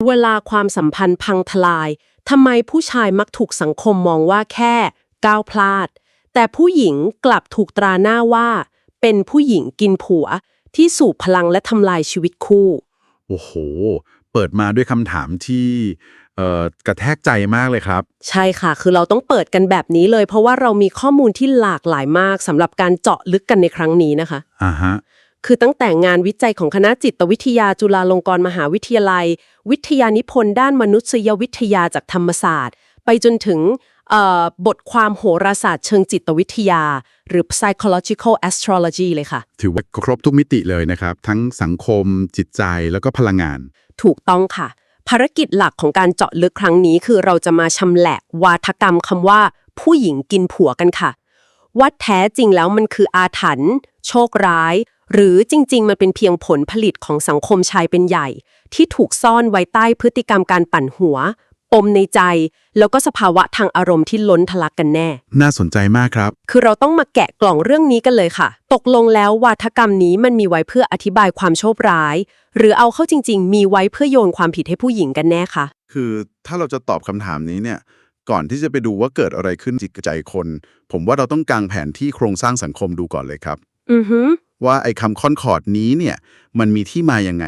เวลาความสัมพันธ์พังทลายทำไมผู้ชายมักถูกสังคมมองว่าแค่ก้าวพลาดแต่ผู้หญิงกลับถูกตราหน้าว่าเป็นผู้หญิงกินผัวที่สูบพลังและทำลายชีวิตคู่โอ้โห เปิดมาด้วยคำถามที่กระแทกใจมากเลยครับใช่ค่ะคือเราต้องเปิดกันแบบนี้เลยเพราะว่าเรามีข้อมูลที่หลากหลายมากสำหรับการเจาะลึกกันในครั้งนี้นะคะฮะคือตั้งแต่งานวิจัยของคณะจิตวิทยาจุฬาลงกรณ์มหาวิทยาลัยวิทยานิพนธ์ด้านมนุษยวิทยาจากธรรมศาสตร์ไปจนถึงบทความโหราศาสตร์เชิงจิตวิทยาหรือ psychological astrology เลยค่ะถือว่าครบทุกมิติเลยนะครับ ทั้งสังคมจิตใจแล้วก็พลังงาน ถูกต้องค่ะภารกิจหลักของการเจาะลึกครั้งนี้คือเราจะมาชำแหละวาทกรรมคำว่าผู้หญิงกินผัวกันค่ะว่าแท้จริงแล้วมันคืออาถรรพ์โชคร้ายหรือจริงๆมันเป็นเพียงผลผลิตของสังคมชายเป็นใหญ่ที่ถูกซ่อนไว้ใต้พฤติกรรมการปั่นหัวปมในใจแล้วก็สภาวะทางอารมณ์ที่ล้นทะลักกันแน่น่าสนใจมากครับคือเราต้องมาแกะกล่องเรื่องนี้กันเลยค่ะตกลงแล้ววาทกรรมนี้มันมีไว้เพื่ออธิบายความโชคร้ายหรือเอาเข้าจริงๆมีไว้เพื่อโยนความผิดให้ผู้หญิงกันแน่คะคือถ้าเราจะตอบคำถามนี้เนี่ยก่อนที่จะไปดูว่าเกิดอะไรขึ้นจิตใจคน ผมว่าเราต้องกางแผนที่โครงสร้างสังคมดูก่อนเลยครับว่าไอ้คำค่อนขอดนี้เนี่ยมันมีที่มายังไง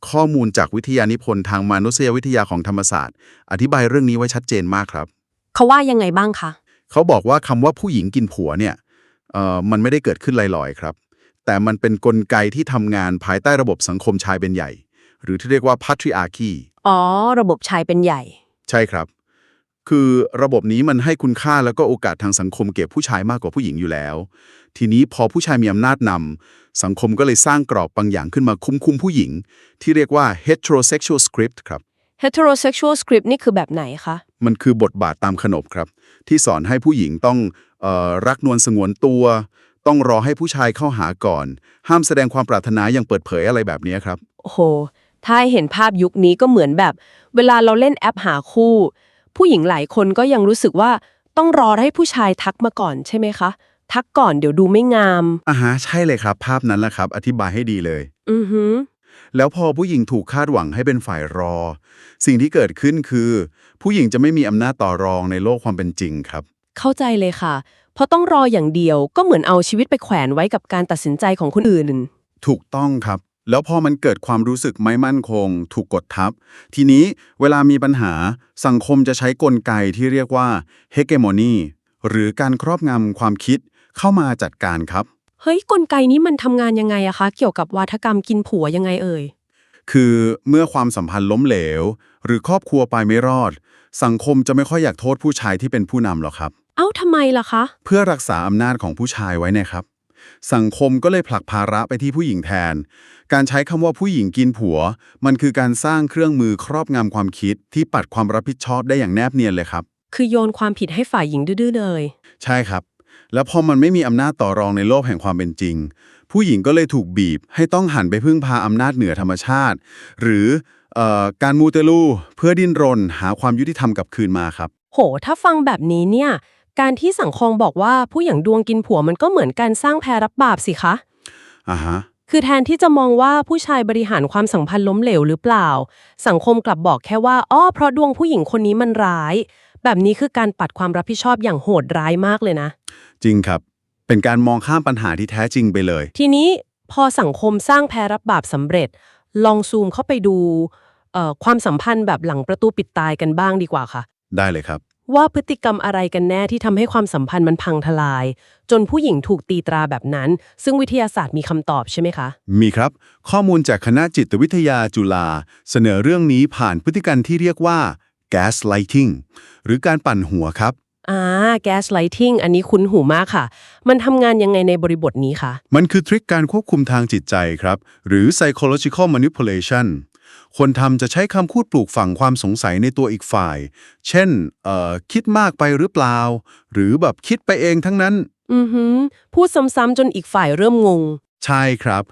ข้อมูลจากวิทยานิพนธ์ทางมนุษยวิทยาของธรรมศาสตร์อธิบายเรื่องนี้ไว้ชัดเจนมากครับเขาว่ายังไงบ้างคะเขาบอกว่าคำว่าผู้หญิงกินผัวเนี่ยมันไม่ได้เกิดขึ้นลอยๆครับแต่มันเป็นกลไกที่ทำงานภายใต้ระบบสังคมชายเป็นใหญ่หรือที่เรียกว่า patriarchy อ๋อระบบชายเป็นใหญ่ใช่ครับคือระบบนี้มันให้คุณค่าแล้วก็โอกาสทางสังคมเก็บผู้ชายมากกว่าผู้หญิงอยู่แล้วทีนี้พอผู้ชายมีอำนาจนำสังคมก็เลยสร้างกรอบบางอย่างขึ้นมาคุมผู้หญิงที่เรียกว่า heterosexual script ครับ heterosexual script นี่คือแบบไหนคะมันคือบทบาทตามขนบครับที่สอนให้ผู้หญิงต้องรักนวลสงวนตัวต้องรอให้ผู้ชายเข้าหาก่อนห้ามแสดงความปรารถนาอย่างเปิดเผยอะไรแบบนี้ครับโอ้โหถ้าให้เห็นภาพยุคนี้ก็เหมือนแบบเวลาเราเล่นแอปหาคู่ผู้หญิงหลายคนก็ยังรู้สึกว่าต้องรอให้ผู้ชายทักมาก่อนใช่ไหมคะทักก่อนเดี๋ยวดูไม่งามใช่เลยครับภาพนั้นแหละครับอธิบายให้ดีเลยฮึแล้วพอผู้หญิงถูกคาดหวังให้เป็นฝ่ายรอสิ่งที่เกิดขึ้นคือผู้หญิงจะไม่มีอำนาจต่อรองในโลกความเป็นจริงครับเข้าใจเลยค่ะเพราะต้องรออย่างเดียวก็เหมือนเอาชีวิตไปแขวนไว้กับการตัดสินใจของคนอื่นถูกต้องครับแล้วพอมันเกิดความรู้สึกไม่มั่นคงถูกกดทับทีนี้เวลามีปัญหาสังคมจะใช้กลไกที่เรียกว่า hegemony หรือการครอบงำความคิดเข้ามาจัดการครับเฮ้ยกลไกนี้มันทำงานยังไงอะคะเกี่ยวกับวาทกรรมกินผัวยังไงเอ่ยคือเมื่อความสัมพันธ์ล้มเหลวหรือครอบครัวไปไม่รอดสังคมจะไม่ค่อยอยากโทษผู้ชายที่เป็นผู้นำหรอกครับเอ้าทำไมล่ะคะเพื่อรักษาอำนาจของผู้ชายไว้นะครับสังคมก็เลยผลักภาระไปที่ผู้หญิงแทนการใช้คำว่าผู้หญิงกินผัวมันคือการสร้างเครื่องมือครอบงำความคิดที่ปัดความรับผิดชอบได้อย่างแนบเนียนเลยครับคือโยนความผิดให้ฝ่ายหญิงดื้อๆเลยใช่ครับแล้วพอมันไม่มีอำนาจต่อรองในโลกแห่งความเป็นจริงผู้หญิงก็เลยถูกบีบให้ต้องหันไปพึ่งพาอำนาจเหนือธรรมชาติหรือการมูเตลูเพื่อดิ้นรนหาความยุติธรรมกลับคืนมาครับโหถ้าฟังแบบนี้เนี่ยการที่สังคมบอกว่าผู้หญิงดวงกินผัวมันก็เหมือนการสร้างแพรับบาปสิคะฮะคือแทนที่จะมองว่าผู้ชายบริหารความสัมพันธ์ล้มเหลวหรือเปล่าสังคมกลับบอกแค่ว่าเพราะดวงผู้หญิงคนนี้มันร้ายแบบนี้คือการปัดความรับผิดชอบอย่างโหดร้ายมากเลยนะจริงครับเป็นการมองข้ามปัญหาที่แท้จริงไปเลยทีนี้พอสังคมสร้างแพรับบาปสำเร็จลองซูมเข้าไปดูความสัมพันธ์แบบหลังประตูปิดตายกันบ้างดีกว่าค่ะได้เลยครับว่าพฤติกรรมอะไรกันแน่ที่ทำให้ความสัมพันธ์มันพังทลายจนผู้หญิงถูกตีตราแบบนั้นซึ่งวิทยาศาสตร์มีคำตอบใช่ไหมคะมีครับข้อมูลจากคณะจิตวิทยาจุฬาเสนอเรื่องนี้ผ่านพฤติกรรมที่เรียกว่า gaslighting หรือการปั่นหัวครับgaslighting อันนี้คุ้นหูมากค่ะมันทำงานยังไงในบริบทนี้คะมันคือทริคการควบคุมทางจิตใจครับหรือ psychological manipulation คนทำจะใช้คำพูดปลูกฝังความสงสัยในตัวอีกฝ่าย เช่นคิดมากไปหรือเปล่า หรือแบบคิดไปเองทั้งนั้นพูดซ้ำๆจนอีกฝ่ายเริ่มงงใช่ครับ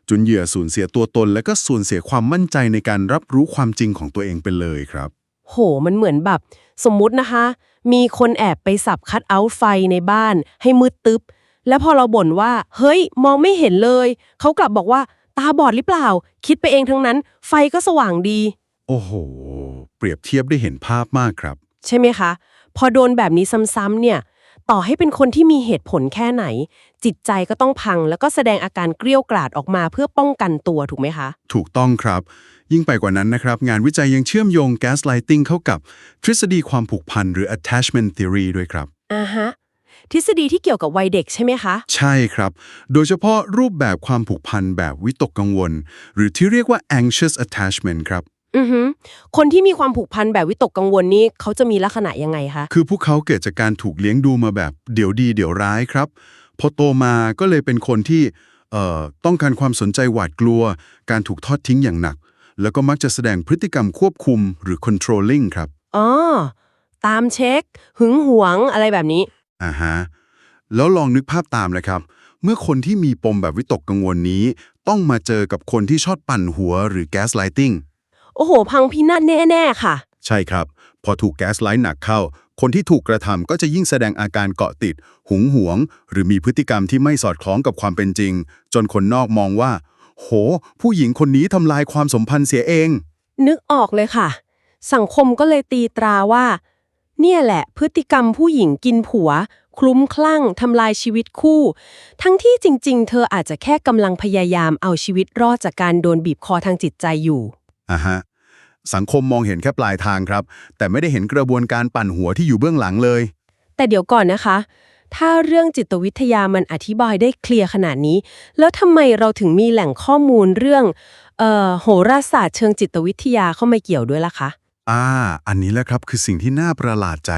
จนเหยื่อสูญเสียตัวตนและก็สูญเสียความมั่นใจในการรับรู้ความจริงของตัวเองไปเลยครับโหมันเหมือนแบบสมมุตินะคะมีคนแอบไปสับคัทเอาท์ไฟในบ้านให้มืดตึ๊บแล้วพอเราบ่นว่าเฮ้ยมองไม่เห็นเลยเขากลับบอกว่าตาบอดหรือเปล่าคิดไปเองทั้งนั้นไฟก็สว่างดี โอ้โห เปรียบเทียบได้เห็นภาพมากครับ ใช่ไหมคะ พอโดนแบบนี้ซ้ำๆเนี่ยต่อให้เป็นคนที่มีเหตุผลแค่ไหน จิตใจก็ต้องพังแล้วก็แสดงอาการเกรี้ยวกราดออกมาเพื่อป้องกันตัวถูกไหมคะ ถูกต้องครับ ยิ่งไปกว่านั้นนะครับ งานวิจัยยังเชื่อมโยง gaslighting เข้ากับทฤษฎีความผูกพันหรือ attachment theory ด้วยครับ ฮะทฤษฎีที่เกี่ยวกับวัยเด็กใช่ไหมคะ ใช่ครับ โดยเฉพาะรูปแบบความผูกพันแบบวิตกกังวล หรือที่เรียกว่า anxious attachment ครับ คนที่มีความผูกพันแบบวิตกกังวลนี่เขาจะมีลักษณะยังไงคะ คือพวกเขาเกิดจากการถูกเลี้ยงดูมาแบบเดี๋ยวดีเดี๋ยวร้ายครับพอโตมาก็เลยเป็นคนที่ต้องการความสนใจหวาดกลัว การถูกทอดทิ้งอย่างหนัก แล้วก็มักจะแสดงพฤติกรรมควบคุมหรือ controlling ครับ อ๋อ ตามเช็ค หึงหวงอะไรแบบนี้ ฮะแล้วลองนึกภาพตามนะครับ เมื่อคนที่มีปมแบบวิตกกังวลนี้ ต้องมาเจอกับคนที่ชอบปั่นหัวหรือ gaslighting โอ้โห พังพินาศแน่ๆค่ะ ใช่ครับ พอถูกแก๊สไลท์หนักเข้า คนที่ถูกกระทำก็จะยิ่งแสดงอาการเกาะติด หึงหวง หรือมีพฤติกรรมที่ไม่สอดคล้องกับความเป็นจริง จนคนนอกมองว่า โห ผู้หญิงคนนี้ทำลายความสัมพันธ์เสียเอง นึกออกเลยค่ะ สังคมก็เลยตีตราว่า เนี่ยแหละพฤติกรรมผู้หญิงกินผัว คลุ้มคลั่งทำลายชีวิตคู่ ทั้งที่จริงๆ เธออาจจะแค่กำลังพยายามเอาชีวิตรอดจากการโดนบีบคอทางจิตใจอยู่ ฮะ สังคมมองเห็นแค่ปลายทางครับ แต่ไม่ได้เห็นกระบวนการปั่นหัวที่อยู่เบื้องหลังเลย แต่เดี๋ยวก่อนนะคะ ถ้าเรื่องจิตวิทยามันอธิบายได้เคลียร์ขนาดนี้ แล้วทำไมเราถึงมีแหล่งข้อมูลเรื่องโหราศาสตร์เชิงจิตวิทยาเข้ามาเกี่ยวด้วยล่ะคะ อันนี้แหละครับคือสิ่งที่น่าประหลาดใจ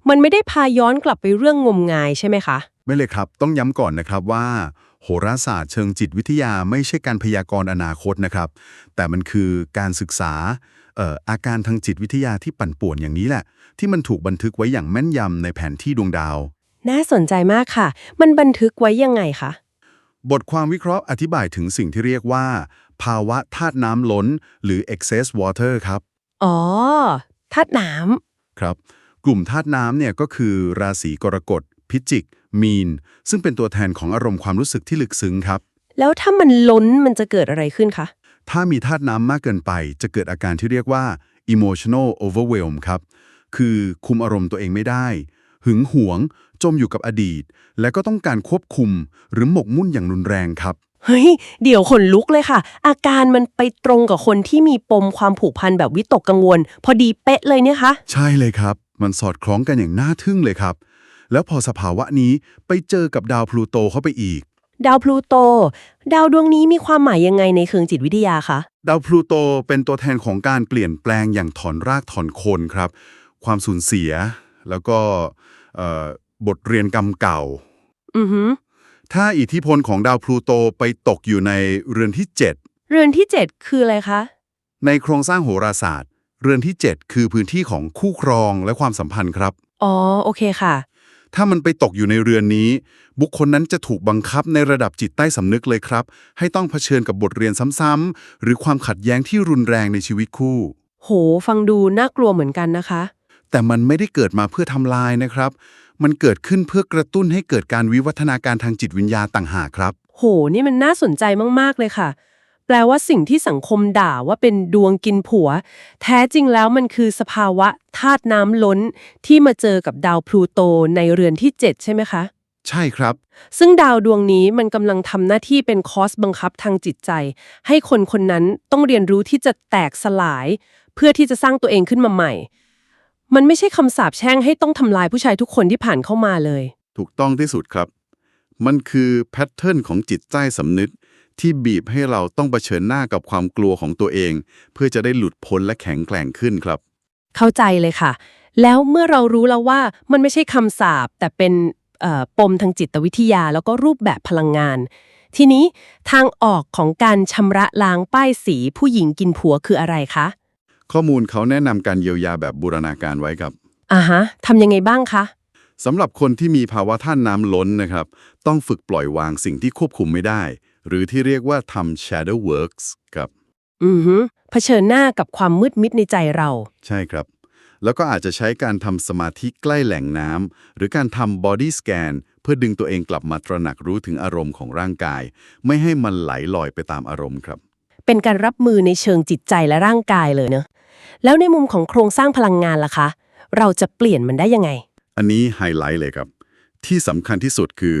มันไม่ได้พาย้อนกลับไปเรื่องงมงายใช่ไหมคะ ไม่เลยครับ ต้องย้ำก่อนนะครับว่า โหราศาสตร์เชิงจิตวิทยาไม่ใช่การพยากรณ์อนาคตนะครับ แต่มันคือการศึกษาอาการทางจิตวิทยาที่ปั่นป่วนอย่างนี้แหละ ที่มันถูกบันทึกไว้อย่างแม่นยำในแผนที่ดวงดาว น่าสนใจมากค่ะ มันบันทึกไว้ยังไงคะ บทความวิเคราะห์อธิบายถึงสิ่งที่เรียกว่า ภาวะธาตุน้ำล้น หรือ excess water ครับ อ๋อธาตุน้ ครับ กลุ่มธาตุน้ำเนี่ยก็คือราศีกรกฎ พิจิก มีน ซึ่งเป็นตัวแทนของอารมณ์ความรู้สึกที่ลึกซึ้งครับ ำแล้วถ้ามันล้นมันจะเกิดอะไรขึ้นคะ ถ้ามีธาตุน้ำมากเกินไป จะเกิดอาการที่เรียกว่า emotional overwhelm ครับ คือคุมอารมณ์ตัวเองไม่ได้ หึงหวง จมอยู่กับอดีต และก็ต้องการควบคุม หรือหมกมุ่นอย่างรุนแรงครับ เฮ้ย เดี๋ยวขนลุกเลยค่ะ อาการมันไปตรงกับคนที่มีปมความผูกพันแบบวิตกกังวล พอดีเป๊ะเลยเนี่ยคะ ใช่เลยครับ มันสอดคล้องกันอย่างน่าทึ่งเลยครับ แล้วพอสภาวะนี้ไปเจอกับดาวพลูโตเข้าไปอีก ดาวพลูโต ดาวดวงนี้มีความหมายยังไงในเชิงจิตวิทยาคะ ดาวพลูโตเป็นตัวแทนของการเปลี่ยนแปลงอย่างถอนรากถอนโคนครับ ความสูญเสีย แล้วก็บทเรียนกรรมเก่า ถ้าอิทธิพลของดาวพลูโตไปตกอยู่ในเรือนที่ 7 เรือนที่ 7 คืออะไรคะ ในโครงสร้างโหราศาสตร์ เรือนที่ 7 คือพื้นที่ของคู่ครองและความสัมพันธ์ครับ อ๋อ โอเคค่ะ ถ้ามันไปตกอยู่ในเรือนนี้ บุคคลนั้นจะถูกบังคับในระดับจิตใต้สำนึกเลยครับ ให้ต้องเผชิญกับบทเรียนซ้ำๆหรือความขัดแย้งที่รุนแรงในชีวิตคู่ โห ฟังดูน่ากลัวเหมือนกันนะคะ แต่มันไม่ได้เกิดมาเพื่อทำลายนะครับ มันเกิดขึ้นเพื่อกระตุ้นให้เกิดการวิวัฒนาการทางจิตวิญญาณต่างหากครับ โห นี่มันน่าสนใจมากๆเลยค่ะ แปลว่าสิ่งที่สังคมด่าว่าเป็นดวงกินผัว แท้จริงแล้วมันคือสภาวะธาตุน้ำล้นที่มาเจอกับดาวพลูโตในเรือนที่ 7 ใช่ไหมคะ ใช่ครับ ซึ่งดาวดวงนี้มันกำลังทำหน้าที่เป็นคอร์สบังคับทางจิตใจ ให้คนคนนั้นต้องเรียนรู้ที่จะแตกสลาย เพื่อที่จะสร้างตัวเองขึ้นมาใหม่ มันไม่ใช่คำสาปแช่งให้ต้องทำลายผู้ชายทุกคนที่ผ่านเข้ามาเลย ถูกต้องที่สุดครับ มันคือแพทเทิร์นของจิตใต้สำนึกที่บีบให้เราต้องเผชิญหน้ากับความกลัวของตัวเอง เพื่อจะได้หลุดพ้นและแข็งแกร่งขึ้นครับ เข้าใจเลยค่ะ แล้วเมื่อเรารู้แล้วว่ามันไม่ใช่คำสาปแต่เป็นปมทางจิตวิทยาแล้วก็รูปแบบพลังงาน ทีนี้ทางออกของการชำระล้างป้ายสีผู้หญิงกินผัวคืออะไรคะ ข้อมูลเขาแนะนำการเยียวยาแบบบูรณาการไว้ครับ ทำยังไงบ้างคะ สำหรับคนที่มีภาวะท่าตุน้ำล้นนะครับ ต้องฝึกปล่อยวางสิ่งที่ควบคุมไม่ได้ หรือที่เรียกว่าทำ shadow works ครับ เผชิญหน้ากับความมืดมิดในใจเรา ใช่ครับ แล้วก็อาจจะใช้การทำสมาธิใกล้แหล่งน้ำหรือการทำ body scan เพื่อดึงตัวเองกลับมาตระหนักรู้ถึงอารมณ์ของร่างกาย ไม่ให้มันไหลลอยไปตามอารมณ์ครับ เป็นการรับมือในเชิงจิตใจและร่างกายเลยเนอะแล้วในมุมของโครงสร้างพลังงานล่ะคะเราจะเปลี่ยนมันได้ยังไงอันนี้ไฮไลท์เลยครับ ที่สำคัญที่สุดคือ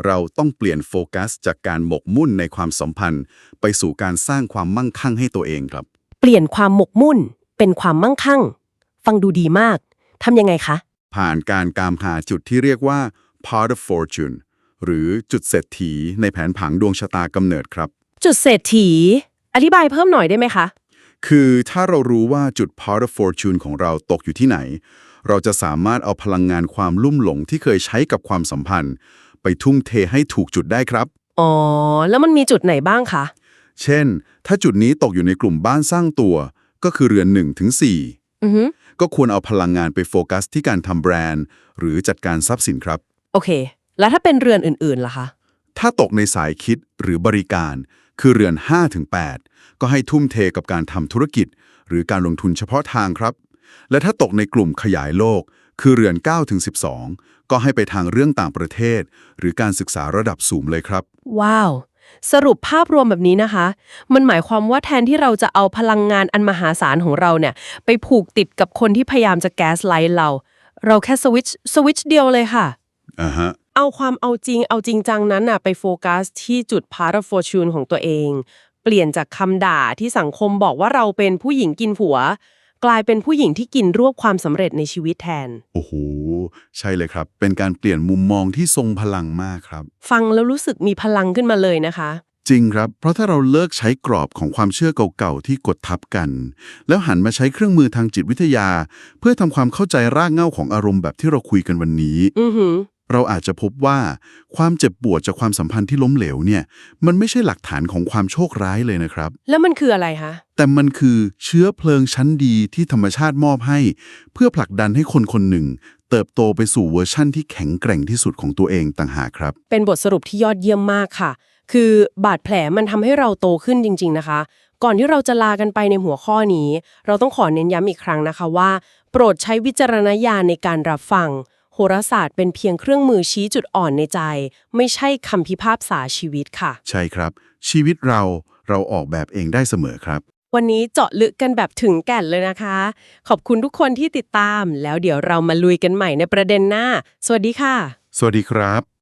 เราต้องเปลี่ยนโฟกัสจากการหมกมุ่นในความสัมพันธ์ไปสู่การสร้างความมั่งคั่งให้ตัวเองครับ เปลี่ยนความหมกมุ่นเป็นความมั่งคั่งฟังดูดีมากทำยังไงคะผ่านการกามหาจุดที่เรียกว่า part of fortune หรือจุดเศรษฐีในแผนผังดวงชะตากำเนิดครับ จุดเศรษฐีอธิบายเพิ่มหน่อยได้ไหมคะคือถ้าเรารู้ว่าจุด part of fortune ของเราตกอยู่ที่ไหน เราจะสามารถเอาพลังงานความลุ่มหลงที่เคยใช้กับความสัมพันธ์ ไปทุ่มเทให้ถูกจุดได้ครับ อ๋อแล้วมันมีจุดไหนบ้างคะเช่น ถ้าจุดนี้ตกอยู่ในกลุ่มบ้านสร้างตัว ก็คือเรือน1 ถึง 4อือฮึก็ควรเอาพลังงานไปโฟกัสที่การทำแบรนด์ หรือจัดการทรัพย์สินครับ โอเคแล้วถ้าเป็นเรือนอื่นๆล่ะคะถ้าตกในสายคิดหรือบริการ คือเรือน 5-8 ก็ให้ทุ่มเทกับการทำธุรกิจ หรือการลงทุนเฉพาะทางครับ และถ้าตกในกลุ่มขยายโลก คือเรือน 9-12 ก็ให้ไปทางเรื่องต่างประเทศ หรือการศึกษาระดับสูงเลยครับ ว้าวสรุปภาพรวมแบบนี้นะคะมันหมายความว่าแทนที่เราจะเอาพลังงานอันมหาศาลของเราเนี่ยไปผูกติดกับคนที่พยายามจะแก๊สไลท์เราแค่สวิตช์เดียวเลยค่ะฮะ เอาความเอาจริงจังนั้นน่ะไปโฟกัสที่จุด part of fortune ของตัวเองเปลี่ยนจากคำด่าที่สังคมบอกว่าเราเป็นผู้หญิงกินผัวกลายเป็นผู้หญิงที่กินรวบความสำเร็จในชีวิตแทนโอ้โห ใช่เลยครับ เป็นการเปลี่ยนมุมมองที่ทรงพลังมากครับ ฟังแล้วรู้สึกมีพลังขึ้นมาเลยนะคะ จริงครับ เพราะถ้าเราเลิกใช้กรอบของความเชื่อเก่าๆที่กดทับกัน แล้วหันมาใช้เครื่องมือทางจิตวิทยา เพื่อทำความเข้าใจรากเหง้าของอารมณ์แบบที่เราคุยกันวันนี้ เราอาจจะพบว่าความเจ็บปวดจากความสัมพันธ์ที่ล้มเหลวเนี่ย มันไม่ใช่หลักฐานของความโชคร้ายเลยนะครับ แล้วมันคืออะไรคะ แต่มันคือเชื้อเพลิงชั้นดีที่ธรรมชาติมอบให้ เพื่อผลักดันให้คนคนหนึ่ง เติบโตไปสู่เวอร์ชั่นที่แข็งแกร่งที่สุดของตัวเองต่างหากครับ เป็นบทสรุปที่ยอดเยี่ยมมากค่ะ คือบาดแผลมันทำให้เราโตขึ้นจริงๆนะคะ ก่อนที่เราจะลากันไปในหัวข้อนี้ เราต้องขอเน้นย้ำอีกครั้งนะคะว่าโปรดใช้วิจารณญาณในการรับฟังโหราศาสตร์เป็นเพียงเครื่องมือชี้จุดอ่อนในใจ ไม่ใช่คำพิพากษาชีวิตค่ะ ใช่ครับ ชีวิตเราออกแบบเองได้เสมอครับ วันนี้เจาะลึกกันแบบถึงแก่นเลยนะคะ ขอบคุณทุกคนที่ติดตาม แล้วเดี๋ยวเรามาลุยกันใหม่ในประเด็นหน้า สวัสดีค่ะสวัสดีครับ